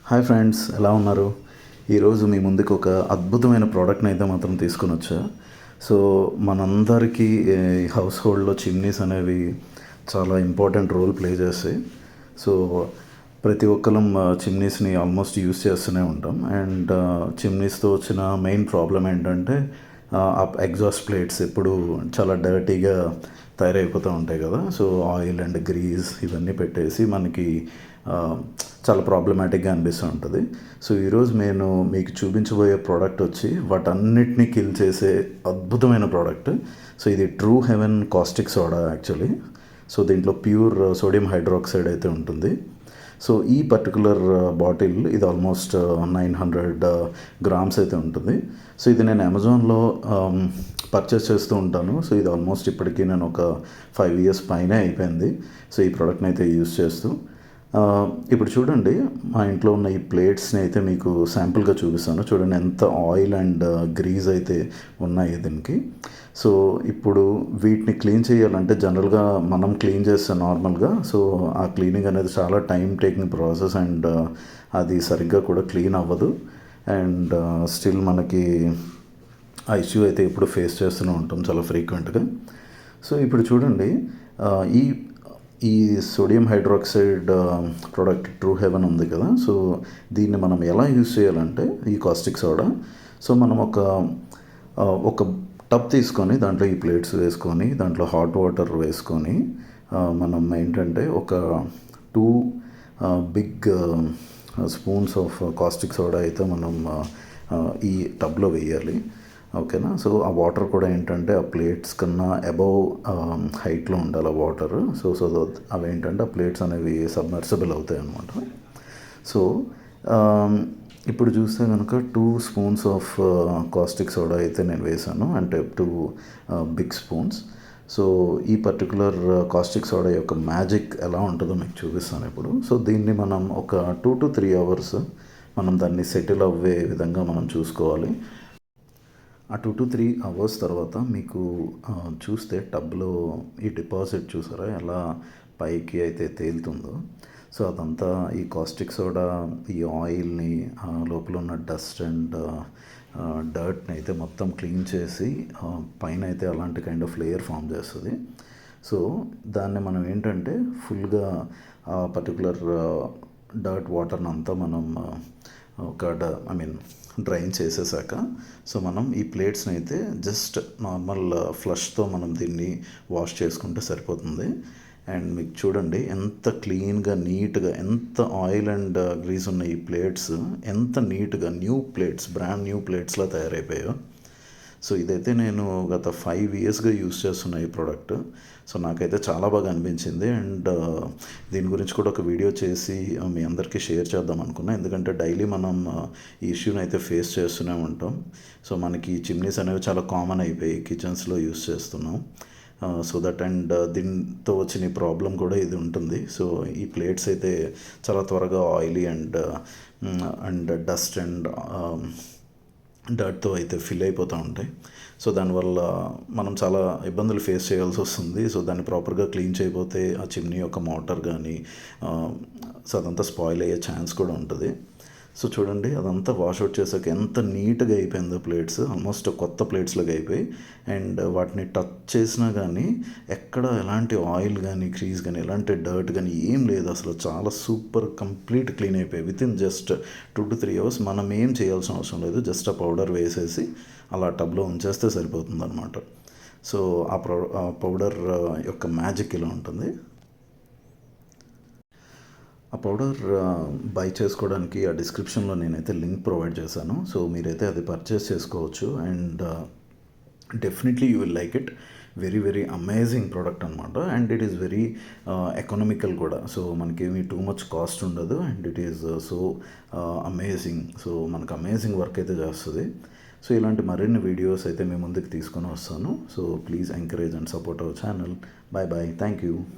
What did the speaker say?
Hi friends, ఎలా ఉన్నారు? ఈరోజు మీ ముందుకు ఒక అద్భుతమైన ప్రోడక్ట్ని అయితే మాత్రం తీసుకొని వచ్చా. సో మనందరికీ హౌస్ హోల్డ్లో చిమ్నీస్ అనేవి చాలా ఇంపార్టెంట్ రోల్ ప్లే చేస్తాయి. సో ప్రతి ఒక్కరం చిమ్నీస్ని ఆల్మోస్ట్ యూస్ చేస్తూనే ఉంటాం. అండ్ చిమ్నీస్తో వచ్చిన మెయిన్ ప్రాబ్లం ఏంటంటే ఎగ్జాస్ట్ ప్లేట్స్ ఎప్పుడు చాలా డర్టీగా తయారైపోతూ ఉంటాయి కదా. సో ఆయిల్ అండ్ గ్రీజ్ ఇవన్నీ పెట్టేసి మనకి చాలా ప్రాబ్లమాటిక్గా అనిపిస్తూ ఉంటుంది. సో ఈరోజు నేను మీకు చూపించబోయే ప్రోడక్ట్ వచ్చి వాటన్నిటిని కిల్ చేసే అద్భుతమైన ప్రోడక్ట్. సో ఇది True Heaven caustic soda actually. So దీంట్లో ప్యూర్ సోడియం హైడ్రాక్సైడ్ అయితే ఉంటుంది. సో ఈ పర్టికులర్ బాటిల్ ఇది ఆల్మోస్ట్ 900 గ్రామ్స్ అయితే ఉంటుంది. సో ఇది నేను అమెజాన్లో పర్చేస్ చేస్తూ ఉంటాను. సో ఇది ఆల్మోస్ట్ ఇప్పటికీ నేను ఒక 5 years పైనే అయిపోయింది. సో ఈ ప్రోడక్ట్ని అయితే యూస్ చేస్తూ ఇప్పుడు చూడండి, మా ఇంట్లో ఉన్న ఈ ప్లేట్స్ని అయితే మీకు శాంపుల్గా చూపిస్తాను. చూడండి ఎంత ఆయిల్ అండ్ గ్రీజ్ అయితే ఉన్నాయి దీనికి. సో ఇప్పుడు వీటిని క్లీన్ చేయాలంటే జనరల్గా మనం క్లీన్ చేస్తాం నార్మల్గా. సో ఆ క్లీనింగ్ అనేది చాలా టైం టేకింగ్ ప్రాసెస్ అండ్ అది సరిగ్గా కూడా క్లీన్ అవ్వదు. అండ్ స్టిల్ మనకి ఆ ఇష్యూ అయితే ఎప్పుడు ఫేస్ చేస్తూనే ఉంటాం చాలా ఫ్రీక్వెంట్గా. సో ఇప్పుడు చూడండి, ఈ ఈ sodium hydroxide product True Heaven ఉంది కదా. సో దీన్ని మనం ఎలా యూస్ చేయాలంటే ఈ కాస్టిక్ సోడా. సో మనం ఒక టబ్ తీసుకొని దాంట్లో ఈ ప్లేట్స్ వేసుకొని దాంట్లో హాట్ వాటర్ వేసుకొని మనం ఏంటంటే ఒక 2 big spoons of caustic soda అయితే మనం ఈ టబ్లో వేయాలి. ఓకేనా. సో ఆ వాటర్ కూడా ఏంటంటే ఆ ప్లేట్స్ కన్నా అబవ్ హైట్లో ఉండాలి ఆ వాటర్. సో అవి ఏంటంటే ఆ ప్లేట్స్ అనేవి సబ్మర్సిబుల్ అవుతాయి అన్నమాట. సో ఇప్పుడు చూస్తే కనుక 2 స్పూన్స్ ఆఫ్ కాస్టిక్ సోడా అయితే నేను వేసాను, అంటే 2 బిగ్ స్పూన్స్. సో ఈ పర్టికులర్ కాస్టిక్ సోడా యొక్క మ్యాజిక్ ఎలా ఉంటుందో మీకు చూపిస్తాను ఇప్పుడు. సో దీన్ని మనం ఒక 2 to 3 hours మనం దాన్ని సెటిల్ అవ్వే విధంగా మనం చూసుకోవాలి. ఆ 2 to 3 hours తర్వాత మీకు చూస్తే టబ్లో ఈ డిపాజిట్ చూసారా ఎలా పైకి అయితే తేలుతుందో. సో అదంతా ఈ కాస్టిక్ సోడా ఈ ఆయిల్ని లోపల ఉన్న డస్ట్ అండ్ డర్ట్ని అయితే మొత్తం క్లీన్ చేసి పైన అయితే అలాంటి కైండ్ ఆఫ్ లేయర్ ఫామ్ చేస్తుంది. సో దాన్ని మనం ఏంటంటే ఫుల్గా ఆ పర్టికులర్ డర్ట్ వాటర్ని అంతా మనం డ్రైన్ చేసేసాక సో మనం ఈ ప్లేట్స్ని అయితే జస్ట్ నార్మల్ ఫ్లష్తో మనం దీన్ని వాష్ చేసుకుంటే సరిపోతుంది. అండ్ మీకు చూడండి ఎంత క్లీన్గా నీట్గా, ఎంత ఆయిల్ అండ్ గ్రీజ్ ఉన్న ఈ ప్లేట్స్ ఎంత నీట్గా బ్రాండ్ న్యూ ప్లేట్స్లా తయారైపోయాయో. సో ఇదైతే నేను గత 5 yearsగా యూస్ చేస్తున్నా ఈ ప్రోడక్ట్. సో నాకైతే చాలా బాగా అనిపించింది. అండ్ దీని గురించి కూడా ఒక వీడియో చేసి మీ అందరికీ షేర్ చేద్దాం అనుకున్నా. ఎందుకంటే డైలీ మనం ఈ ఇష్యూని అయితే ఫేస్ చేస్తూనే ఉంటాం. సో మనకి చిమ్నీస్ అనేవి చాలా కామన్ అయిపోయి కిచెన్స్లో యూస్ చేస్తున్నాం. సో దట్ అండ్ దీంతో వచ్చిన ప్రాబ్లం కూడా ఇది ఉంటుంది. సో ఈ ప్లేట్స్ అయితే చాలా త్వరగా ఆయిలీ అండ్ డస్ట్ అండ్ డర్ట్తో అయితే ఫిల్ అయిపోతూ ఉంటాయి. సో దానివల్ల మనం చాలా ఇబ్బందులు ఫేస్ చేయాల్సి వస్తుంది. సో దాన్ని ప్రాపర్గా క్లీన్ చేయకపోతే ఆ చిమ్నీ యొక్క మోటార్ కానీ సో అదంతా స్పాయిల్ అయ్యే ఛాన్స్ కూడా ఉంటుంది. సో చూడండి, అదంతా వాష్అవుట్ చేసాక ఎంత నీట్గా అయిపోయిందో ప్లేట్స్, ఆల్మోస్ట్ కొత్త ప్లేట్స్లాగా అయిపోయి. అండ్ వాటిని టచ్ చేసినా కానీ ఎక్కడ ఎలాంటి ఆయిల్ కానీ క్రీజ్ కానీ ఎలాంటి డర్ట్ కానీ ఏం లేదు. అసలు చాలా సూపర్ కంప్లీట్ క్లీన్ అయిపోయాయి వితిన్ జస్ట్ 2 to 3 hours. మనం ఏం చేయాల్సిన అవసరం లేదు. జస్ట్ ఆ పౌడర్ వేసేసి అలా టబ్లో ఉంచేస్తే సరిపోతుంది అనమాట. సో ఆ పౌడర్ యొక్క మ్యాజిక్ ఇలా ఉంటుంది. ఆ పౌడర్ బై చేసుకోవడానికి ఆ డిస్క్రిప్షన్లో నేనైతే లింక్ ప్రొవైడ్ చేశాను. సో మీరైతే అది పర్చేస్ చేసుకోవచ్చు. And definitely you will like it. Very very amazing product అనమాట. And it is very economical కూడా. సో మనకేమీ టూ మచ్ కాస్ట్ ఉండదు. And it is so amazing. So మనకు అమేజింగ్ వర్క్ అయితే చేస్తుంది. సో ఇలాంటి మరిన్ని వీడియోస్ అయితే మీ ముందుకు తీసుకొని వస్తాను. So please encourage and support our channel. Bye bye. Thank you.